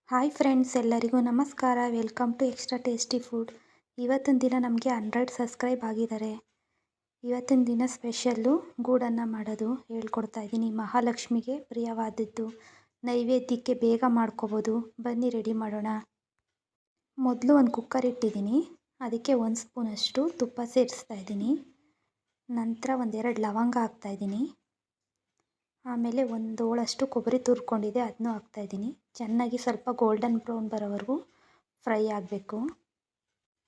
Hi friends, ಎಲ್ಲರಿಗೂ ನಮಸ್ಕಾರ. Welcome to extra tasty food. ಇವತ್ತಿನ ದಿನ ನಮಗೆ 100 ಸಬ್ಸ್ಕ್ರೈಬ್ ಆಗಿದ್ದಾರೆ. ಇವತ್ತಿನ ದಿನ ಸ್ಪೆಷಲ್ಲು ಗೂಡನ್ನು ಮಾಡೋದು ಹೇಳ್ಕೊಡ್ತಾ ಇದ್ದೀನಿ. ಮಹಾಲಕ್ಷ್ಮಿಗೆ ಪ್ರಿಯವಾದದ್ದು, ನೈವೇದ್ಯಕ್ಕೆ ಬೇಗ ಮಾಡ್ಕೋಬೋದು. ಬನ್ನಿ ರೆಡಿ ಮಾಡೋಣ. ಮೊದಲು ಒಂದು ಕುಕ್ಕರ್ ಇಟ್ಟಿದ್ದೀನಿ. ಅದಕ್ಕೆ 1 ಸ್ಪೂನಷ್ಟು ತುಪ್ಪ ಸೇರಿಸ್ತಾ ಇದ್ದೀನಿ. ನಂತರ 1-2 ಲವಂಗ ಹಾಕ್ತಾಯಿದ್ದೀನಿ. ಆಮೇಲೆ 1 ಹೋಳಷ್ಟು ಕೊಬ್ಬರಿ ತುರ್ಕೊಂಡಿದ್ದೆ, ಅದನ್ನೂ ಹಾಕ್ತಾಯಿದ್ದೀನಿ. ಚೆನ್ನಾಗಿ ಸ್ವಲ್ಪ ಗೋಲ್ಡನ್ ಬ್ರೌನ್ ಬರೋವರೆಗೂ ಫ್ರೈ ಆಗಬೇಕು.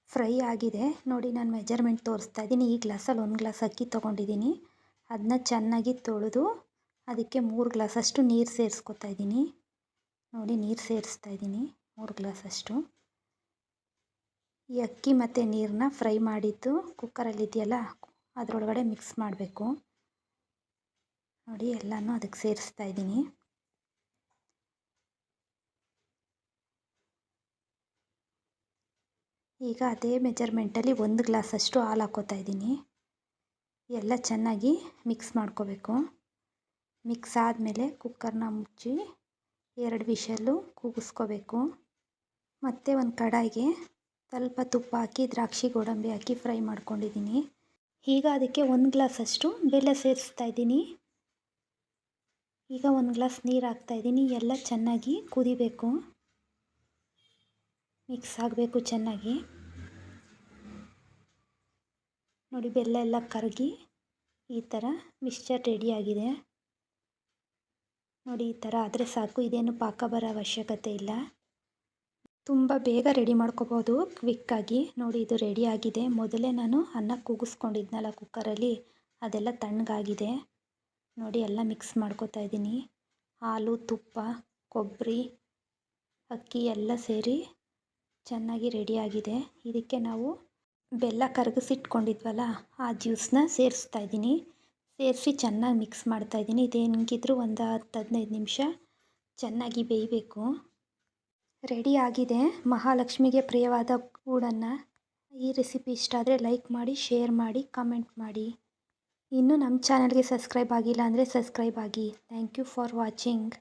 ಫ್ರೈ ಆಗಿದೆ ನೋಡಿ. ನಾನು ಮೆಜರ್ಮೆಂಟ್ ತೋರಿಸ್ತಾ ಇದ್ದೀನಿ. ಈ ಗ್ಲಾಸಲ್ಲಿ 1 ಗ್ಲಾಸ್ ಅಕ್ಕಿ ತೊಗೊಂಡಿದ್ದೀನಿ. ಅದನ್ನ ಚೆನ್ನಾಗಿ ತೊಳೆದು ಅದಕ್ಕೆ 3 ಗ್ಲಾಸಷ್ಟು ನೀರು ಸೇರಿಸ್ಕೊತಾ ಇದ್ದೀನಿ. ನೋಡಿ, ನೀರು ಸೇರಿಸ್ತಾ ಇದ್ದೀನಿ 3 ಗ್ಲಾಸಷ್ಟು. ಈ ಅಕ್ಕಿ ಮತ್ತು ನೀರನ್ನ ಫ್ರೈ ಮಾಡಿದ್ದು ಕುಕ್ಕರಲ್ಲಿ ಇದೆಯಲ್ಲ, ಅದರೊಳಗಡೆ ಮಿಕ್ಸ್ ಮಾಡಬೇಕು. ನೋಡಿ, ಎಲ್ಲನೂ ಅದಕ್ಕೆ ಸೇರಿಸ್ತಾ ಇದ್ದೀನಿ. ಈಗ ಅದೇ ಮೆಜರ್ಮೆಂಟಲ್ಲಿ 1 ಗ್ಲಾಸಷ್ಟು ಹಾಲು ಹಾಕ್ಕೋತಾ ಇದ್ದೀನಿ. ಎಲ್ಲ ಚೆನ್ನಾಗಿ ಮಿಕ್ಸ್ ಮಾಡ್ಕೋಬೇಕು. ಮಿಕ್ಸ್ ಆದಮೇಲೆ ಕುಕ್ಕರ್ನ ಮುಚ್ಚಿ 2 ವಿಷಲ್ಲು ಕೂಗಿಸ್ಕೋಬೇಕು. ಮತ್ತು ಒಂದು ಕಡಾಯಿಗೆ ಸ್ವಲ್ಪ ತುಪ್ಪ ಹಾಕಿ ದ್ರಾಕ್ಷಿ ಗೋಡಂಬಿ ಹಾಕಿ ಫ್ರೈ ಮಾಡ್ಕೊಂಡಿದ್ದೀನಿ. ಈಗ ಅದಕ್ಕೆ 1 ಗ್ಲಾಸಷ್ಟು ಬೆಲ್ಲ ಸೇರಿಸ್ತಾ ಇದ್ದೀನಿ. ಈಗ 1 ಗ್ಲಾಸ್ ನೀರು ಹಾಕ್ತಾಯಿದ್ದೀನಿ. ಎಲ್ಲ ಚೆನ್ನಾಗಿ ಕುದಿಬೇಕು, ಮಿಕ್ಸ್ ಆಗಬೇಕು ಚೆನ್ನಾಗಿ. ನೋಡಿ, ಬೆಲ್ಲ ಎಲ್ಲ ಕರಗಿ ಈ ಥರ ಮಿಕ್ಸ್ಚರ್ ರೆಡಿಯಾಗಿದೆ. ನೋಡಿ, ಈ ಥರ ಆದರೆ ಸಾಕು. ಇದೇನು ಪಾಕ ಬರೋ ಅವಶ್ಯಕತೆ ಇಲ್ಲ. ತುಂಬ ಬೇಗ ರೆಡಿ ಮಾಡ್ಕೋಬೋದು ಕ್ವಿಕ್ಕಾಗಿ. ನೋಡಿ, ಇದು ರೆಡಿ ಆಗಿದೆ. ಮೊದಲೇ ನಾನು ಅನ್ನ ಕೂಗಿಸ್ಕೊಂಡಿದ್ನಲ್ಲ ಕುಕ್ಕರಲ್ಲಿ, ಅದೆಲ್ಲ ತಣ್ಣಗಾಗಿದೆ. ನೋಡಿ, ಎಲ್ಲ ಮಿಕ್ಸ್ ಮಾಡ್ಕೋತಾ ಇದ್ದೀನಿ. ಹಾಲು, ತುಪ್ಪ, ಕೊಬ್ಬರಿ, ಅಕ್ಕಿ ಎಲ್ಲ ಸೇರಿ ಚೆನ್ನಾಗಿ ರೆಡಿಯಾಗಿದೆ. ಇದಕ್ಕೆ ನಾವು ಬೆಲ್ಲ ಕರಗಿಸಿಟ್ಕೊಂಡಿದ್ವಲ್ಲ, ಆ ಜ್ಯೂಸನ್ನ ಸೇರಿಸ್ತಾ ಇದ್ದೀನಿ. ಸೇರಿಸಿ ಚೆನ್ನಾಗಿ ಮಿಕ್ಸ್ ಮಾಡ್ತಾಯಿದ್ದೀನಿ. ಇದೇನಿದ್ರು ಒಂದು 10-15 ನಿಮಿಷ ಚೆನ್ನಾಗಿ ಬೇಯಬೇಕು. ರೆಡಿ ಆಗಿದೆ ಮಹಾಲಕ್ಷ್ಮಿಗೆ ಪ್ರಿಯವಾದ ಗೂಡನ್ನು. ಈ ರೆಸಿಪಿ ಇಷ್ಟ ಆದರೆ ಲೈಕ್ ಮಾಡಿ, ಶೇರ್ ಮಾಡಿ, ಕಮೆಂಟ್ ಮಾಡಿ. ಇನ್ನೂ ನಮ್ಮ ಚಾನಲ್ಗೆ ಸಬ್ಸ್ಕ್ರೈಬ್ ಆಗಿಲ್ಲ ಅಂದರೆ ಸಬ್ಸ್ಕ್ರೈಬ್ ಆಗಿ. Thank you for watching.